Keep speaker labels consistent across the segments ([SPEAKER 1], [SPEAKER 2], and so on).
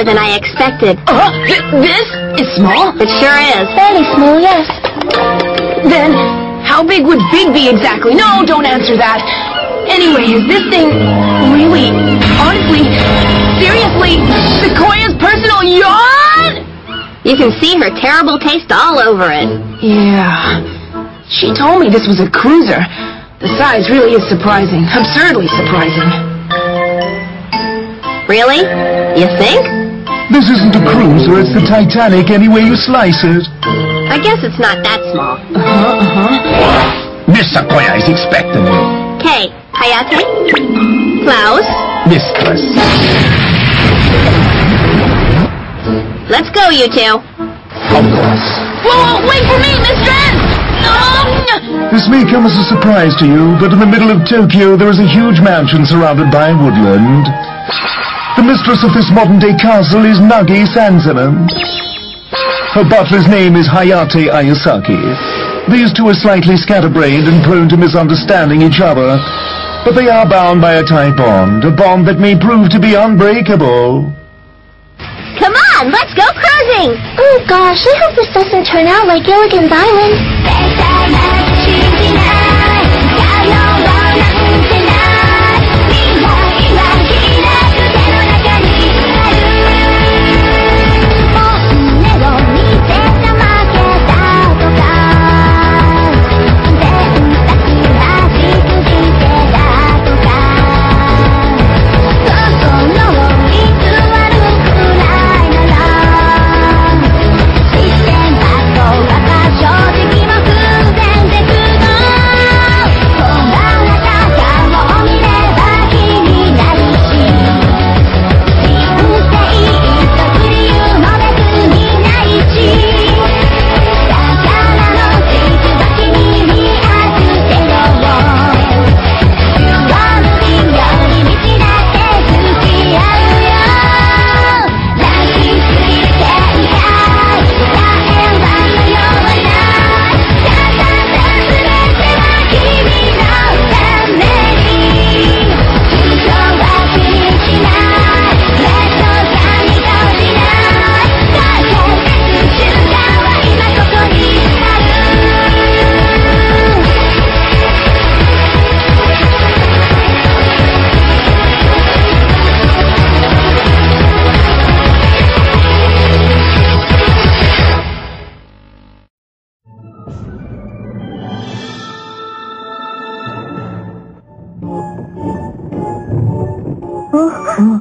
[SPEAKER 1] Than I expected.
[SPEAKER 2] This is small?
[SPEAKER 1] It sure is.
[SPEAKER 3] Fairly small, yes.
[SPEAKER 2] Then, how big would big be exactly? No, don't answer that. Anyway, is this thing really, honestly, seriously, Sequoia's personal yacht?
[SPEAKER 1] You can see her terrible taste all over it.
[SPEAKER 2] Yeah. She told me this was a cruiser. The size really is surprising. Absurdly surprising.
[SPEAKER 1] Really? You think?
[SPEAKER 4] This isn't a cruiser, it's the Titanic any way you slice it.
[SPEAKER 1] I guess it's not that small.
[SPEAKER 4] Miss Sequoia is expecting you.
[SPEAKER 1] Kay, Hayate, Klaus.
[SPEAKER 4] Mistress.
[SPEAKER 1] Let's go, you two.
[SPEAKER 4] Of course.
[SPEAKER 2] Whoa, wait for me, mistress!
[SPEAKER 4] This may come as a surprise to you, but in the middle of Tokyo there is a huge mansion surrounded by woodland. The mistress of this modern-day castle is Nagi Sanzanen. Her butler's name is Hayate Ayasaki. These two are slightly scatterbrained and prone to misunderstanding each other, but they are bound by a tight bond, a bond that may prove to be unbreakable.
[SPEAKER 1] Come on, let's go cruising!
[SPEAKER 3] Oh gosh, I hope this doesn't turn out like Gilligan's Island.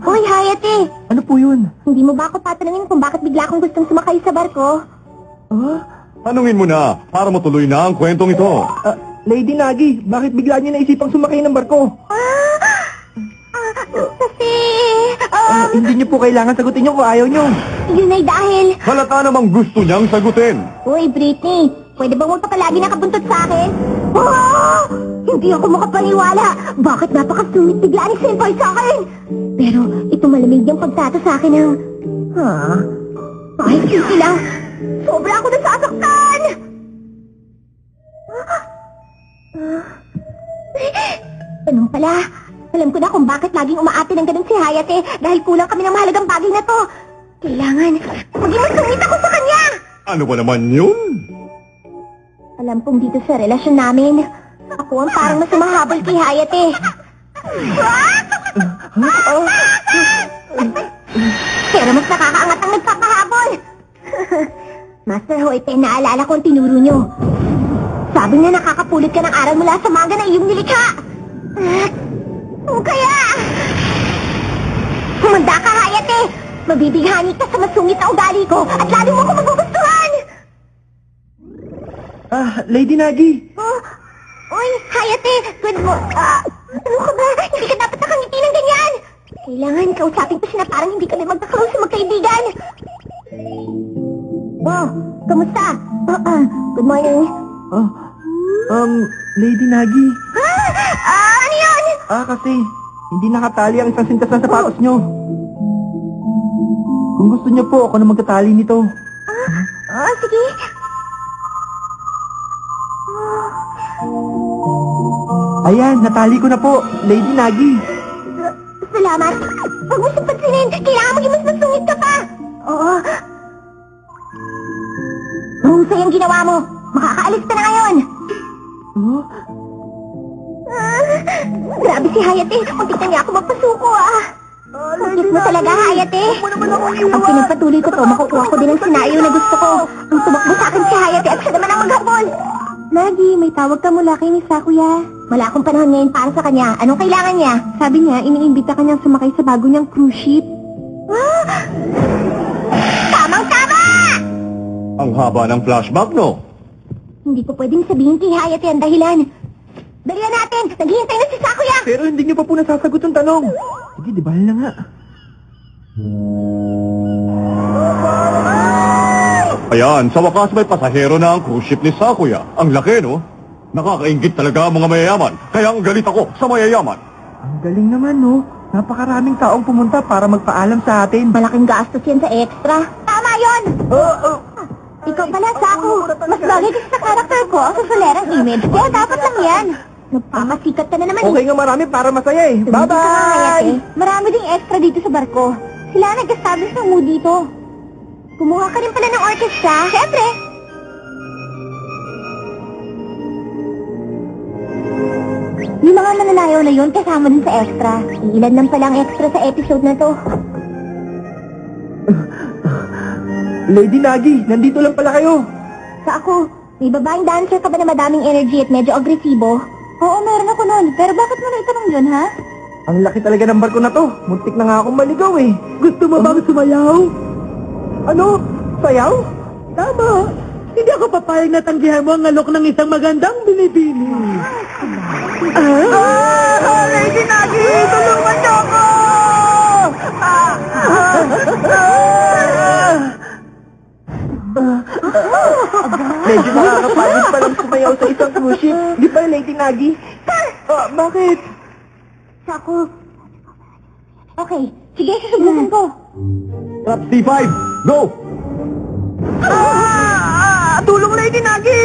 [SPEAKER 5] Hoy, Hayate!
[SPEAKER 4] Ano po yun?
[SPEAKER 5] Hindi mo ba ako tatanungin kung bakit bigla akong gustong sumakay sa barko?
[SPEAKER 6] Tanungin mo na, para matuloy na ang kwentong ito.
[SPEAKER 4] Lady Nagi, bakit bigla niyo naisipang sumakay ng barko?
[SPEAKER 5] Kasi...
[SPEAKER 4] Hindi niyo po kailangan sagutin niyo kung ayaw niyo.
[SPEAKER 5] Yun ay dahil...
[SPEAKER 6] Halata namang gusto niyang sagutin.
[SPEAKER 5] Uy, Britney, pwede bang huwag ka palagi nakabuntot sa akin? Hindi ako makapaniwala. Bakit napakasungit bigla ni Senpai sa akin? Pero ito malamig niyang pagtato sa akin ng... Ay, sige lang. Sobra ako nasasaktan! Ganun pala. Alam ko na kung bakit laging umaate ng ganun si Hayate dahil kulang kami ng mahalagang bagay na to. Kailangan maging masungit ako sa kanya!
[SPEAKER 6] Ano ba naman yun?
[SPEAKER 5] Alam kong dito sa relasyon namin, ako ang parang mas mahabol kay Hayate. Pero mas nakakaangat ang nagpapahabol. Master Hoipe, naalala ko ang tinuro nyo. Sabi na nakakapulot ka ng aral mula sa manga na iyong nilikha. Kaya... Humanda ka, Hayate! Mabibighani ka sa masungit na ugali ko at lalo mo ko magugustuhan!
[SPEAKER 4] Lady Nagi.
[SPEAKER 5] Uy, Hayate! Good mo... ano ka ba? Hindi ka dapat nakangiti ng ganyan! Kailangan kausapin ko siya na parang hindi kami magkakaroon sa magkaibigan. Oh, kamusta? Good morning.
[SPEAKER 7] Lady Nagi.
[SPEAKER 5] Ano yun?
[SPEAKER 7] Kasi hindi nakatali ang isang sintas ng sapatos nyo. Kung gusto nyo po, ako na magtatali nito.
[SPEAKER 5] Sige.
[SPEAKER 7] Ayan, natali ko na po, Lady Nagi.
[SPEAKER 5] Salamat. Huwag mo siyang pansinin. Kailangan maging mas masungit ka pa. Oo. Mahusay ang ginawa mo. Makakaalis ka na ngayon. Grabe si Hayate. Muntik na niya ako magpasuko, Muntik mo talaga, Hayate. Pag pinagpatuloy ko to, makukuha ko din ang sinayo na gusto ko. Ang tumakbo sa akin si Hayate at siya naman ang maghabol. Nagi, may tawag ka mula kay Miss Sakuya. Wala akong panahon ngayon para sa kanya. Anong kailangan niya? Sabi niya, iniimbita ka niyang sumakay sa bago niyang cruise ship. Tamang-tama!
[SPEAKER 6] Ang haba ng flashback, no?
[SPEAKER 5] Hindi ko pwedeng sabihin kay Hayate ang dahilan. Dalihan natin! Naghihintay na si Sakuya!
[SPEAKER 7] Pero hindi nyo pa po nasasagot ang tanong. Sige, di bahal na nga.
[SPEAKER 6] Ayan, sa wakas may pasahero na ang cruise ship ni Sakuya. Ang laki, no? Nakakaingit talaga ang mga mayayaman. Kaya ang galit ako sa mayayaman.
[SPEAKER 7] Ang galing naman, no? Napakaraming taong pumunta para magpaalam sa atin.
[SPEAKER 5] Malaking gastos yan sa extra. Tama yon! Ikaw pala, Saku. Mas bagay kasi sa karakter ko sa solerang image. Kaya dapat lang yan. Nagpapasikat ka na naman.
[SPEAKER 7] Okay nga marami para masaya eh. Bye-bye!
[SPEAKER 5] Marami ding extra dito sa barko. Sila nag-establish ng mood dito. Kumuha ka rin pala ng orchestra. Siyempre. Yung mga mananayaw na yun kasama din sa extra. Ilan lang palang extra sa episode na to.
[SPEAKER 7] Lady Nagi, nandito lang pala kayo.
[SPEAKER 5] Sa ako, may babaeng dancer ka ba na madaming energy at medyo agresibo? Oo, meron ako nun. Pero bakit mo na itanong yun, ha?
[SPEAKER 7] Ang laki talaga ng barko na to. Muntik na nga akong maligaw eh. Gusto mo bang sumayaw? Ano? Sayaw? Tama. Hindi ako papayag na tanggihan mo ang alok ng isang magandang binibini. Lady Nagi! Tulungan niyo ako! Medyo nakakapagod palang sumayaw sa isang cruise ship. Di ba, Lady Nagi? Bakit?
[SPEAKER 5] Saku. Okay, sige, susubukan ko.
[SPEAKER 6] Trap C5, go!
[SPEAKER 7] Tulong, Lady Nagi!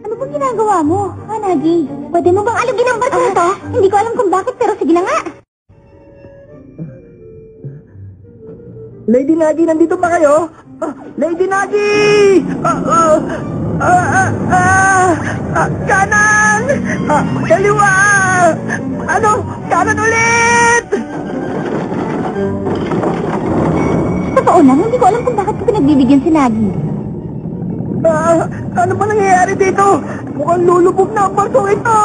[SPEAKER 5] Ano bang ginagawa mo, Nagi? Pwede mo bang alugin ang barko na to? Hindi ko alam kung bakit, pero sige na nga.
[SPEAKER 7] Lady Nagi, nandito ba kayo? Lady Nagi! Kanan! Kaliwa! Ano? Kanan ulit!
[SPEAKER 5] Totoo lang, hindi ko alam kung bakit ko pinagbibigyan si Nagi.
[SPEAKER 7] Ano ba nangyayari dito? Mukhang lulubog na ang barko ito!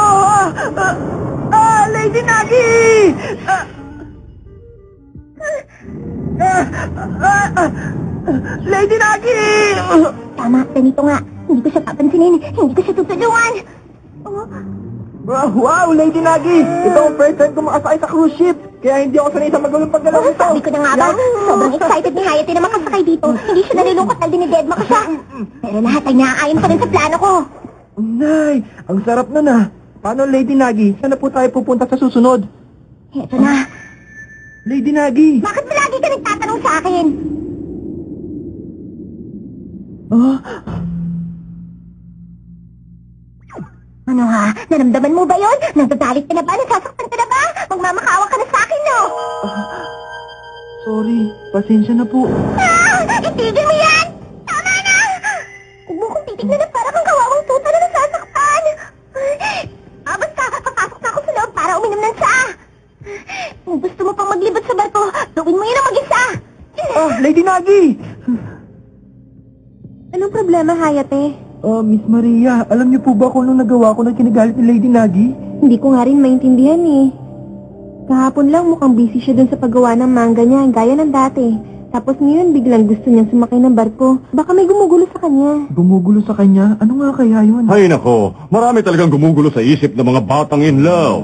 [SPEAKER 7] Lady Nagi! Lady Nagi!
[SPEAKER 5] Tama, ganito nga. Hindi ko siya papansinin. Hindi ko siya tutulungan.
[SPEAKER 7] Wow, Lady Nagi! Ito ang first time ko makasakay sa cruise ship. Kaya hindi ako sanay sa magulong paggalaw nito.
[SPEAKER 5] Sabi ko na nga ba, sobrang excited ni Hayate na makasakay dito. Hindi siya nalilungkot dahil dinidedma ko siya. Pero lahat ay naaayon pa rin sa plano ko.
[SPEAKER 7] Nay, ang sarap na na. Paano, Lady Nagi? Saan na po tayo pupunta sa susunod?
[SPEAKER 5] Heto na.
[SPEAKER 7] Lady Nagi!
[SPEAKER 5] Bakit palagi ka nagtatanong sa akin? Ano ha? Naramdaman mo ba yun? Nagdadalit ka na ba? Nasasaktan ka na ba? Magmamakawa ka na sa akin, no?
[SPEAKER 7] Sorry, pasensya na po.
[SPEAKER 5] Itigil mo yan! Tama na! Huwag mo kong titignan na para kang kawawang tuta na nasasaktan. Basta, papasok na ako sa loob para uminom ng tsaa. Kung gusto mo pang maglibot sa barko, gawin mo yun ang mag-isa.
[SPEAKER 7] Lady Nagi!
[SPEAKER 5] Anong problema, Hayate?
[SPEAKER 7] Miss Maria, alam niyo po ba kung anong nagawa ko na kinagalit ni Lady Nagi?
[SPEAKER 5] Hindi ko nga rin maintindihan eh. Kahapon lang mukhang busy siya dun sa paggawa ng manga niya, gaya ng dati. Tapos ngayon biglang gusto niyang sumakay ng barko. Baka may gumugulo sa kanya.
[SPEAKER 7] Gumugulo sa kanya? Ano nga kaya yun?
[SPEAKER 6] Ay nako, marami talagang gumugulo sa isip ng mga batang in love.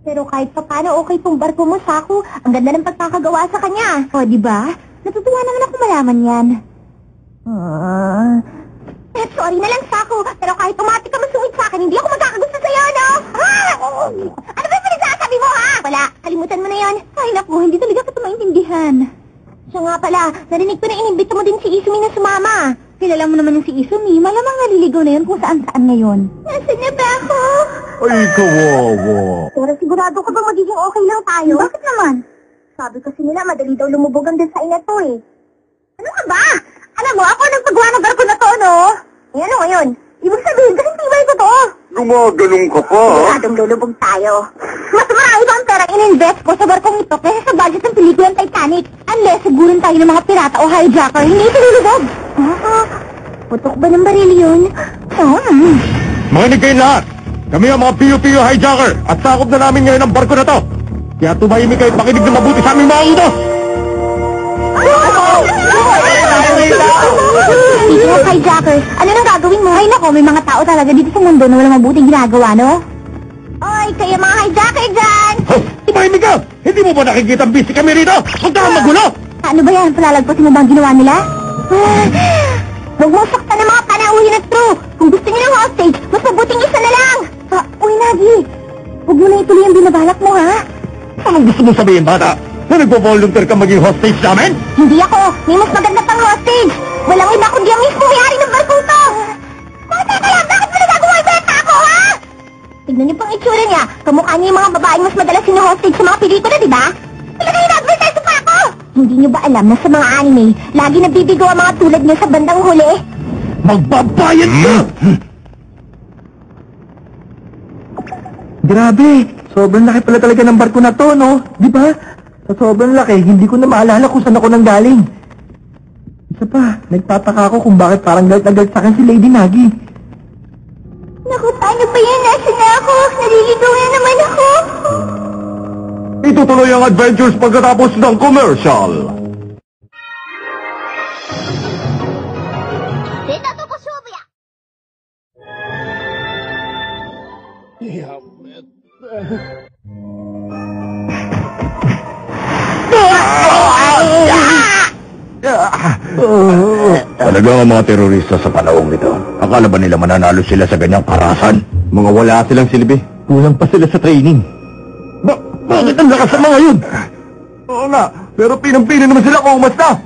[SPEAKER 5] Pero kahit pa paano okay tong barko mo, Saku. Ang ganda ng pagkakagawa sa kanya. O, di ba? Natutuwa naman ako malaman yan. Sorry na lang, Sako. Pero kahit umati ka masungit sa akin, hindi ako magkakagusto sa'yo, no? Ano ba yung pinagsasabi mo, ha? Wala, kalimutan mo na yan. Ay, naku, hindi talaga kita maintindihan. Siya nga pala, narinig ko na inimbita mo din si Izumi na sumama. Kilala mo naman yung si Izumi, malamang naliligaw na yun kung saan-saan ngayon. Nasaan na ba ako?
[SPEAKER 6] Ay, kawawa.
[SPEAKER 5] Pero sigurado ka bang magiging okay lang tayo? Bakit naman? Sabi kasi nila, madali daw lumubog ang design na to eh. Ano ka ba? Alam mo, ako nagpagawa ng barko na to, no? Eh, ano ngayon? Ibig sabihin, kasintibay ko to.
[SPEAKER 6] Gumaganong ka pa, ha?
[SPEAKER 5] Siguradong lulubog tayo. Mas marami ba ang perang in-invest ko sa barkong ito kaysa sa budget ng pelikulang Titanic? Unless sagurin tayo ng mga pirata o hijacker, hindi ito lulubog. Putok ba ng baril yun?
[SPEAKER 6] Makinig kayo lahat. Kami ang mga piyo-piyo hijacker at sakop na namin ngayon ang barko na to. Kaya tumahimik kayo at makinig na mabuti sa aming mga utos.
[SPEAKER 5] Speaking of hijackers, ano nang gagawin mo? Ay nako, may mga tao talaga dito sa mundo na walang mabuting ginagawa, no? Oy, kayo mga hijacker dyan!
[SPEAKER 6] Oh, tumahimik ka! Hindi mo ba nakikita ang busy kami rito? Huwag ka magulo!
[SPEAKER 5] Ano ba yan? Palalagpasin mo ba ang ginawa nila? Huwag mo saktan ng mga panauhin at true! Kung gusto niyo ng hostage, mas mabuting isa na lang! Uy, Nagi! Huwag mo na ituloy ang binabalak mo, ha?
[SPEAKER 6] Anong gusto mo sabihin, bata? Na nagpo-volunteer ka maging hostage namin?
[SPEAKER 5] Hindi ako! May mas maganda pang hostage! Walang iba kundi ang mismo may-ari ng barkong to! Teka lang! Bakit mo nagagawa yung beta ako, ha? Tignan niyo pang itsura niya. Kamukha niya yung mga babaeng mas madalas sino-hostage sa mga pelikula, di ba? Talaga in-advertise pa ako! Hindi niyo ba alam na sa mga anime, lagi nabibigo ang mga tulad niyo sa bandang huli?
[SPEAKER 6] Magbabayad ka!
[SPEAKER 7] Grabe, sobrang laki pala talaga ng barko na to, no? Di ba? Sa sobrang laki, hindi ko na maalala kung saan ako nanggaling. Isa pa, nagtataka ako kung bakit parang galit na galit sa akin si Lady Nagi.
[SPEAKER 5] Naku, paano ba yan? Nasaan na ako? Naliligaw na naman ako.
[SPEAKER 6] Itutuloy ang adventures pagkatapos ng commercial. Talagang ang mga terorista sa panahong ito. Akala ba nila mananalo sila sa ganyang karasan? Mga wala silang silbi. Kulang pa sila sa training. Bakit ang lakas ng mga yun? Oo nga, pero pinang-pinin naman sila kung umasta.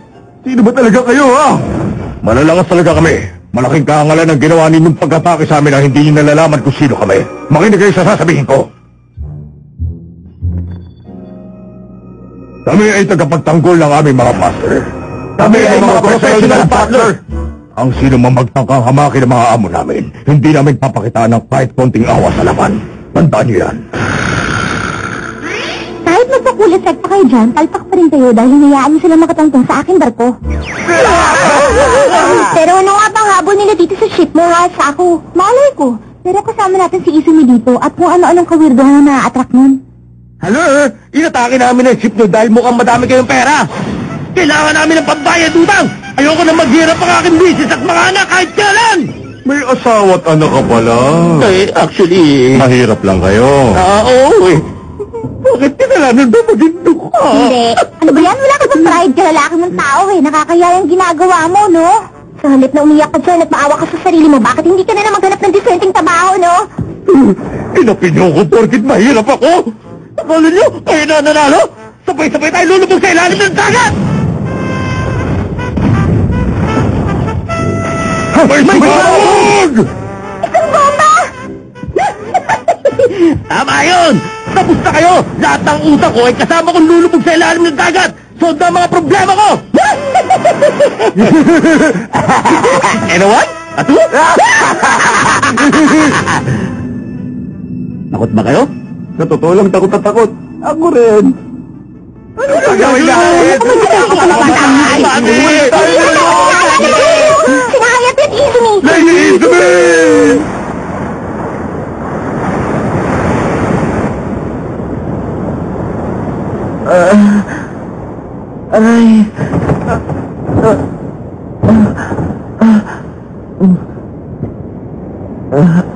[SPEAKER 6] Sino ba talaga kayo, ha? Malalakas talaga kami. Malaking kaangalan ang ginawa ninyong pag-atake sa amin na hindi nyo nalalaman kung sino kami. Makinig kayo sa sasabihin ko. Kami ay tagapagtanggol ng aming mga master. Kami ay mga professional partner. Ang sino mang magtangkang hamaki ng mga amo namin, hindi namin papakitaan ng kahit konting awa sa laban. Tandaan niyo yan.
[SPEAKER 5] Kahit magpakulisag pa kayo dyan, talpak pa rin kayo dahil hinayaan niyo sila makatangtong sa aking barko. Pero ano nga bang habol nila dito sa ship mo, ha? Sa ako? Malay ko. Pero kasama natin si Izumi dito at kung ano-anong kawirdohan na na-attract nun.
[SPEAKER 6] Hello? Inatake namin ang ship nyo dahil mukhang madami kayong pera. Kailangan namin ng pambayad utang. Ayoko na maghirap ang aking misis at mga anak kahit kailan. May asawa at anak ka pala. Actually... Mahirap lang kayo. Oo eh. Bakit kinalanan ba maging duka?
[SPEAKER 5] Hindi. Ano ba yan? Wala ka bang pride ka lalaki ng tao eh. Nakakaya yung ginagawa mo, no? Sa halip na umiyak ka dyan at maawa ka sa sarili mo, bakit hindi ka na maghanap ng dissenting trabaho, no?
[SPEAKER 6] Inapin niyo ko porkit mahirap ako. Akala niyo, kayo na nanalo? Sabay-sabay tayo lulubog sa ilalim ng dagat! May sumabog!
[SPEAKER 5] Isang bomba!
[SPEAKER 6] Tama yun! Tapos na kayo! Lahat ng utak ko ay kasama kong lulubog sa ilalim ng dagat! Solve na ang mga problema ko! Anyone? Atu? Takot ba kayo? Sa totoo lang, takot na takot. Ako rin. Ano gagawin natin?
[SPEAKER 5] Sinahayat yan, Izumi!
[SPEAKER 6] Lady Izumi!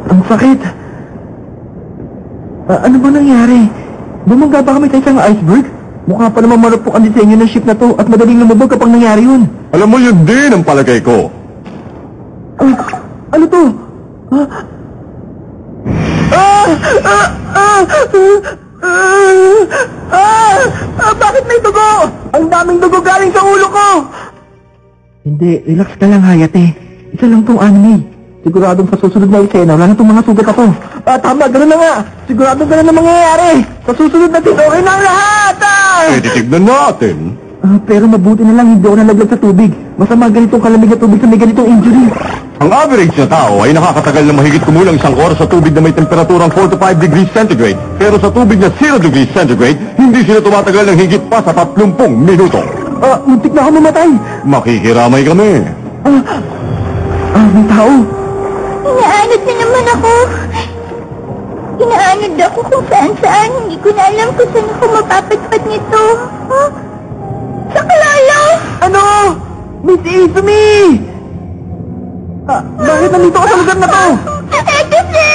[SPEAKER 7] Ang sakit. Ano ba nangyari? Bumangga ba kami sa isang iceberg?
[SPEAKER 6] Mukha pa naman marupok ang disenyo ng ship na to at madaling lumubog kapag nangyari yun. Alam mo, yun din ang palagay ko. Ano to? Bakit may dugo? Ang daming dugo galing sa ulo ko! Hindi, relax ka lang, Hayate. Isa lang tong anime. Siguradong sa susunod na eksena, wala na itong mga sugat ako. Tama, gano'n na nga. Siguradong gano'n na mangyayari. Sa susunod na okay na ang lahat! Titignan natin. Pero mabuti na lang hindi ako nalaglag sa tubig. Masama ganitong kalamig na tubig sa may ganitong injury. Ang average na tao ay nakakatagal na mahigit kumulang 1 oras sa tubig na may temperaturang 4 to 5 degrees centigrade. Pero sa tubig na 0 degrees centigrade, hindi sila tumatagal ng higit pa sa 30 minuto. Muntik na ako mamatay. Makikiramay kami. May tao.
[SPEAKER 3] Inaanod na naman ako. Inaanod ako kung saan-saan. Hindi ko na alam kung saan ako mapapatpat nito. Sa kalalo!
[SPEAKER 7] Ano? Miss Izumi! Bakit nandito ka sa lugar na to?
[SPEAKER 3] Kasi!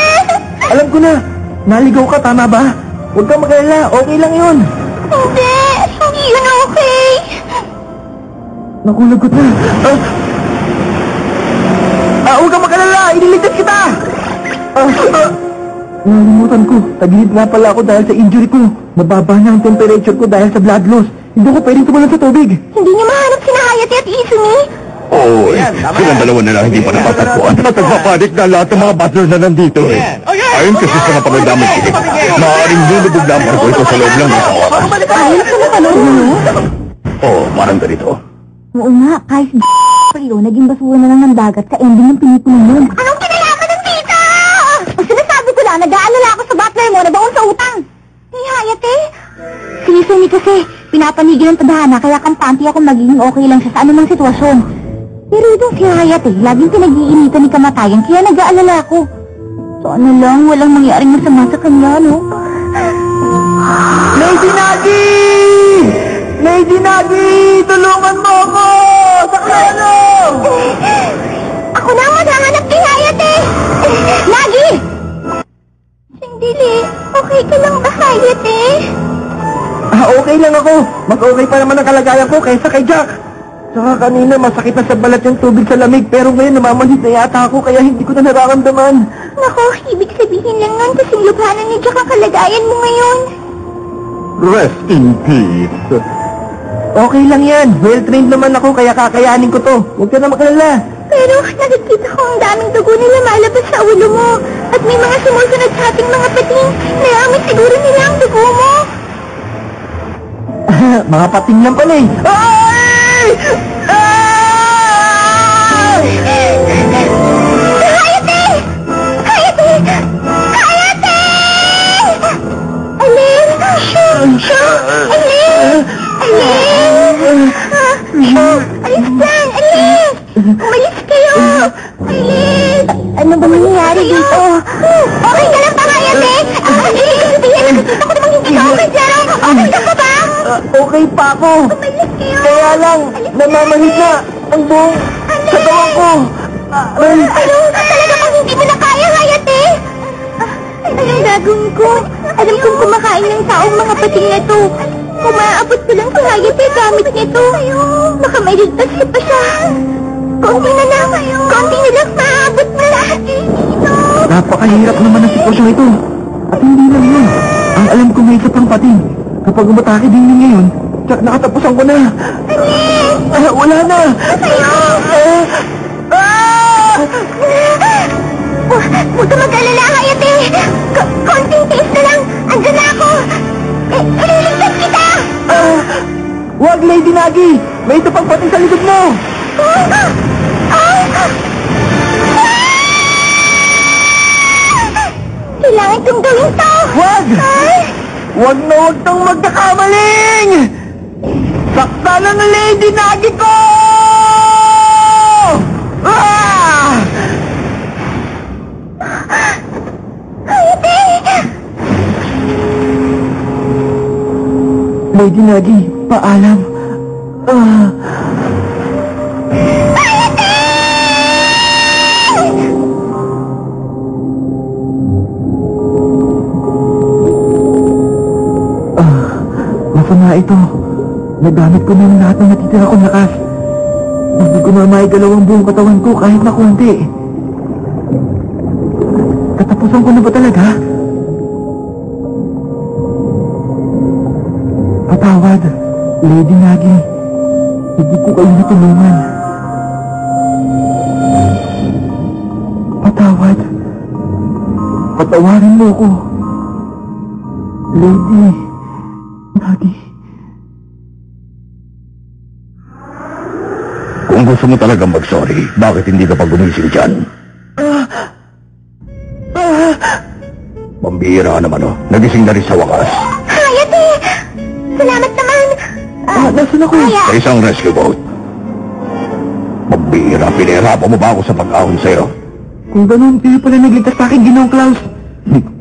[SPEAKER 7] Alam ko na. Naligaw ka, tama ba? Huwag kang mag-alala. Okay lang yun.
[SPEAKER 3] Hindi! Hindi yun okay!
[SPEAKER 7] Naku, lagot na. Huwag kang mag-alala. Iniligtas kita! Nalimutan ko. Tagilid nga pala ako dahil sa injury ko. Mababa na ang temperature ko dahil sa blood loss. Hindi ko pwedeng tumalon sa tubig.
[SPEAKER 3] Hindi niyo mahanap sina Hayate at Izumi?
[SPEAKER 6] Oo, silang dalawa na lang hindi pa natatagpuan. Nagpapanik na lahat ng mga butler na nandito eh. Ayon kasi sa napanood namin silip, maaaring lulubog na ang barko ito sa loob lang ng oras.
[SPEAKER 3] Ayun sa napanood mo?
[SPEAKER 6] Oo, parang ganito.
[SPEAKER 3] Oo nga, kahit kayo, naging basura na lang ng dagat sa ending ng pinipunan yun. Anong kinalaman ng tita? O sinasabi ko lang, nag-aalala ako sa butler mo na baon sa utang. Hey, Hayate? Si Izumi kasi, pinapanigil ang tadhana kaya kantante ako magiging okay lang siya sa anumang sitwasyon. Pero itong si Hayate, laging pinag-iinitan ni kamatayan kaya nag-aalala ako. Sana lang walang mangyaring masama sa kanya, no?
[SPEAKER 7] Lady Nagi! Lady Nagi! Tulungan mo ako! Saklano!
[SPEAKER 3] Ako na ang maghahanap kay Hayate! Nagi! Sandali, okay ka lang ba, Hayate?
[SPEAKER 7] Okay lang ako. Mas okay pa naman ang kalagayan ko kaysa kay Jack. Saka kanina masakit na sa balat yung tubig sa lamig pero ngayon namamanhid na yata ako kaya hindi ko na nararamdaman.
[SPEAKER 3] Nako, ibig sabihin lang nun kasing lubhanan ni Jack ang kalagayan mo ngayon.
[SPEAKER 6] Rest in peace.
[SPEAKER 7] Okay lang yan. Well-trained naman ako kaya kakayanin ko to. Huwag ka na makalala.
[SPEAKER 3] Pero nakikita ko ang daming dugo na lumalabas sa ulo mo. At may mga sumusunod sa ating mga pating. Naamit siguro nila ang dugo mo.
[SPEAKER 7] Mga pating lang pala eh. Ay! Ay!
[SPEAKER 3] Hayate! Hayate! Hayate! Alin? Alin? Alin? Alis dyan! Alis! Umalis kayo! Alis! Ano ba nangyayari dito? Okay ka lang ba, Hayate? Ibig sabihin, nakikita ko namang hindi ka okay, pero okay ka pa ba?
[SPEAKER 7] Okay pa ako.
[SPEAKER 3] Umalis kayo!
[SPEAKER 7] Kaya lang, namamanhid na ang buong katawan ko.
[SPEAKER 3] Ano? Talaga kung hindi mo na kaya, Hayate? Anong gagawin ko? Alam kong kumakain ng taong mga pating na to. Kung maaabot ko lang si Hayate gamit nito. Baka may ligtas pa siya. Konti na lang. Konti na lang maaabot mo lahat dito.
[SPEAKER 7] Napakahirap naman ang sitwasyon ito. At hindi lang yun. Ang alam ko may isa pang pating. Kapag umatake din yun ngayon, tsak nakatapusan ko na. Wala na.
[SPEAKER 3] Huwag ka mag-alala, Hayate. Konting tiis na lang. Andyan na ako. Ililigtas kita.
[SPEAKER 7] Wag, Lady Nagi. May ito pang pating sa likod mo.
[SPEAKER 3] Kailangan kong gawin to.
[SPEAKER 7] Wag! Wag na wag kang magkakamaling! Sakta ng Lady Nagi ko! Lady Nagi, paalam. Masama nga ito. Nagamit ko na yung lahat ng natitira kong lakas. Hindi ko na maigalaw ang buong katawan ko kahit na konti. Katapusan ko na ba talaga? Patawad, Lady Nagi. Hindi ko kayo natulungan. Patawad. Patawarin mo ko. Lady Nagi.
[SPEAKER 6] Kung gusto mo talagang mag-sorry, bakit hindi ka pa gumising dyan? Pambihira ka naman, oh. Nagising na rin sa wakas.
[SPEAKER 5] Hayate! Salamat naman!
[SPEAKER 7] Nasaan ako?
[SPEAKER 6] Sa isang rescue boat. Pambihira, pinahirapan mo ba ako sa pag-ahon sa'yo?
[SPEAKER 7] Kung ganun, kayo pala nagligtas sa akin, Ginoong Klaus.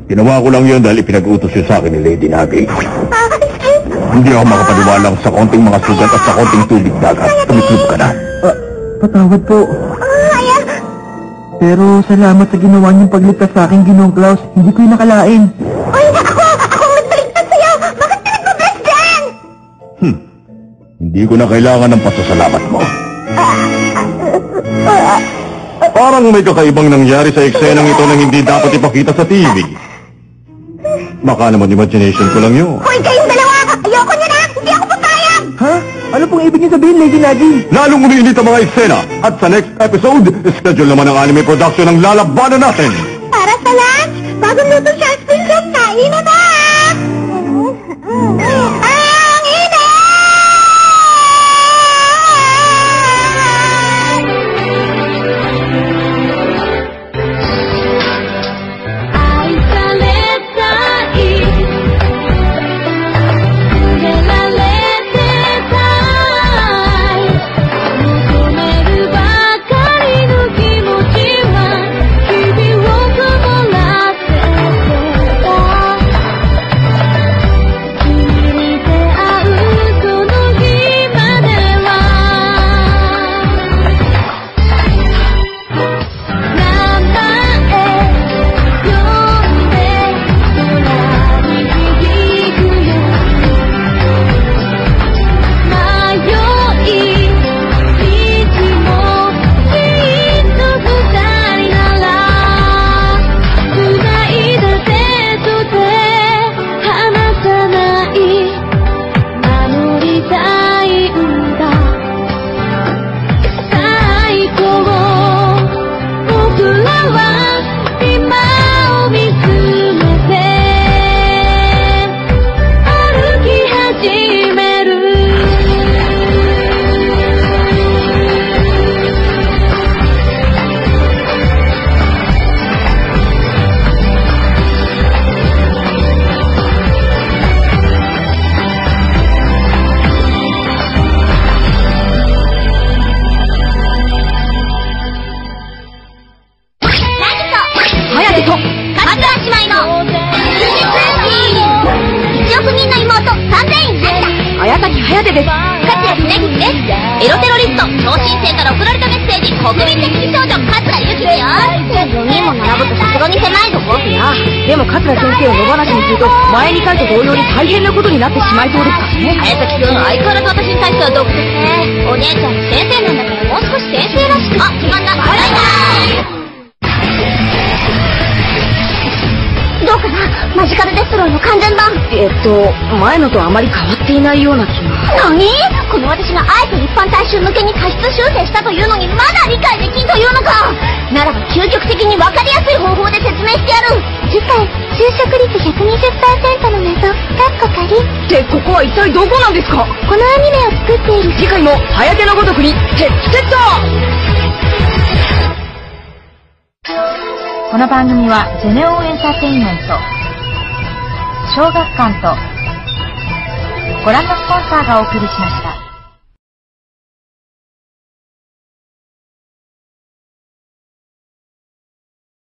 [SPEAKER 6] Ginawa ko lang yun dahil ipinag-utos yun sa akin ni Lady Nagi. Hindi ako makapaniwalang sa konting mga sugat at sa konting tubig dagat. Tumiklub ka na.
[SPEAKER 7] Patawad po. Pero salamat sa ginawa niyong pagligtas sa akin, Ginoong Klaus. Hindi ko yung nakalain.
[SPEAKER 5] Ay, akong nagpaligtas sa'yo! Bakit ka nagpabless dyan?
[SPEAKER 6] Hindi ko na kailangan ng pasasalamat mo. Parang may kakaibang nangyari sa eksenang ito na hindi dapat ipakita sa TV. Baka naman imagination ko lang yun.
[SPEAKER 5] Hoy, kayong dalawa! Ayoko niyo na! Hindi ako papayag!
[SPEAKER 7] Ha? Ano pong ibig niyo sabihin, Lady Nagi?
[SPEAKER 6] Lalong umiinit ang mga eksena. At sa next episode, schedule naman ang anime production ng lalabanan natin.
[SPEAKER 5] Para sa lunch, bagong luto shark fin soup, kain na ba? Ang init!
[SPEAKER 2] 前のとあまり変わっていないような気が。
[SPEAKER 5] 何？この私があえて一般大衆向けに過失修正したというのにまだ理解できんというのか。ならば究極的に分かりやすい方法で説明してやる。次回就職率 120% の謎仮
[SPEAKER 2] ってここは一体どこなんですか？
[SPEAKER 5] このアニメを作っている
[SPEAKER 2] 次回も早手のごとくにテッツテッド。
[SPEAKER 8] この番組はゼネオンエンターテインメント小学館とご覧のスポンサーがお送りしました。